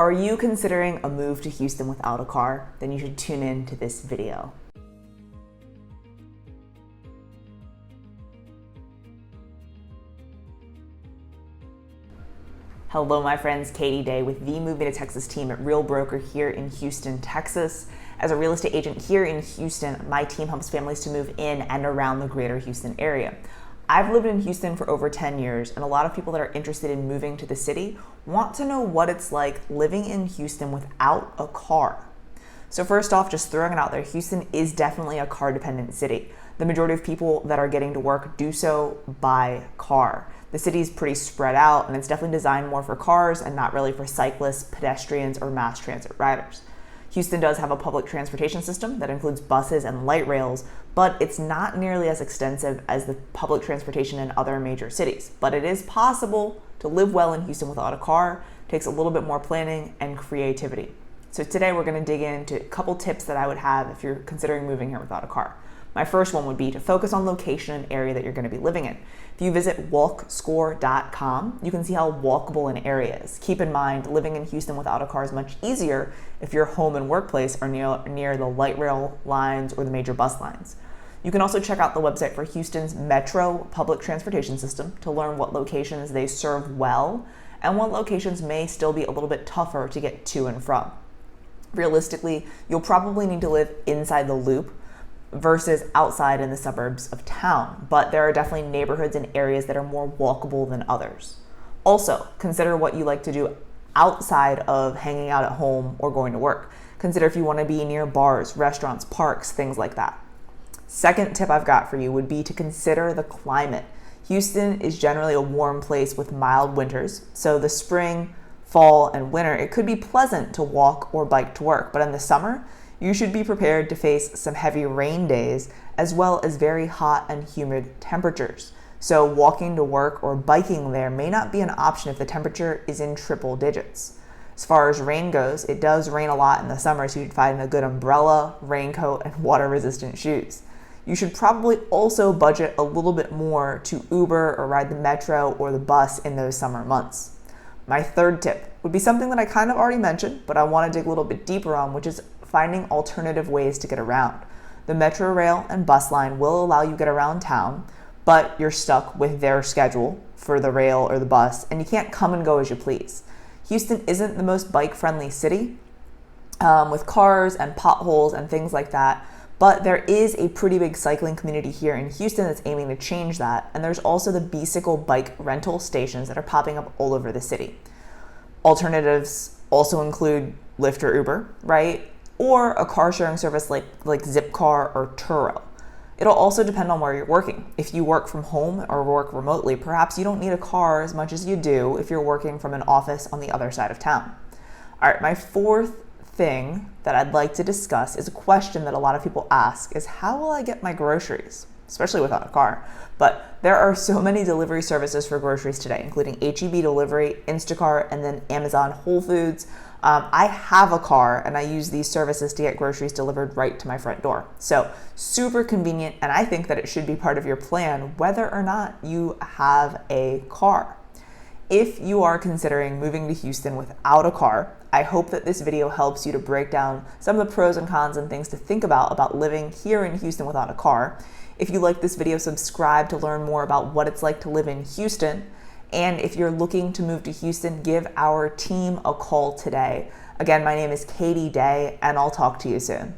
Are you considering a move to Houston without a car? Then you should tune in to this video. Hello, my friends. Katie Day with the MOVEMETOTX team at Real Broker here in Houston, Texas. As a real estate agent here in Houston, my team helps families to move in and around the greater Houston area. I've lived in Houston for over 10 years, and a lot of people that are interested in moving to the city want to know what it's like living in Houston without a car. So first off, just throwing it out there, Houston is definitely a car-dependent city. The majority of people that are getting to work do so by car. The city is pretty spread out, and it's definitely designed more for cars and not really for cyclists, pedestrians, or mass transit riders. Houston does have a public transportation system that includes buses and light rails, but it's not nearly as extensive as the public transportation in other major cities. But it is possible to live well in Houston without a car. It takes a little bit more planning and creativity. So today we're going to dig into a couple tips that I would have if you're considering moving here without a car. My first one would be to focus on location and area that you're going to be living in. If you visit walkscore.com, you can see how walkable an area is. Keep in mind, living in Houston without a car is much easier if your home and workplace are near the light rail lines or the major bus lines. You can also check out the website for Houston's Metro public transportation system to learn what locations they serve well and what locations may still be a little bit tougher to get to and from. Realistically, you'll probably need to live inside the loop versus outside in the suburbs of town, but there are definitely neighborhoods and areas that are more walkable than others. Also, consider what you like to do outside of hanging out at home or going to work. Consider if you want to be near bars, restaurants, parks, things like that. Second tip I've got for you would be to consider the climate. Houston is generally a warm place with mild winters, so the spring, fall, and winter, it could be pleasant to walk or bike to work, but in the summer, you should be prepared to face some heavy rain days as well as very hot and humid temperatures. So walking to work or biking there may not be an option if the temperature is in triple digits. As far as rain goes, it does rain a lot in the summer, so you'd find a good umbrella, raincoat, and water-resistant shoes. You should probably also budget a little bit more to Uber or ride the metro or the bus in those summer months. My third tip would be something that I kind of already mentioned, but I want to dig a little bit deeper on, which is finding alternative ways to get around. The metro rail and bus line will allow you to get around town, but you're stuck with their schedule for the rail or the bus, and you can't come and go as you please. Houston isn't the most bike-friendly city with cars and potholes and things like that, but there is a pretty big cycling community here in Houston that's aiming to change that, and there's also the bicycle bike rental stations that are popping up all over the city. Alternatives also include Lyft or Uber, right? Or a car sharing service like Zipcar or Turo. It'll also depend on where you're working. If you work from home or work remotely, perhaps you don't need a car as much as you do if you're working from an office on the other side of town. All right, my fourth thing that I'd like to discuss is a question that a lot of people ask is, how will I get my groceries? Especially without a car. But there are so many delivery services for groceries today, including H-E-B delivery, Instacart, and then Amazon Whole Foods. I have a car and I use these services to get groceries delivered right to my front door. So super convenient, and I think that it should be part of your plan whether or not you have a car. If you are considering moving to Houston without a car, I hope that this video helps you to break down some of the pros and cons and things to think about living here in Houston without a car. If you like this video, subscribe to learn more about what it's like to live in Houston. And if you're looking to move to Houston, give our team a call today. Again, my name is Katie Day, and I'll talk to you soon.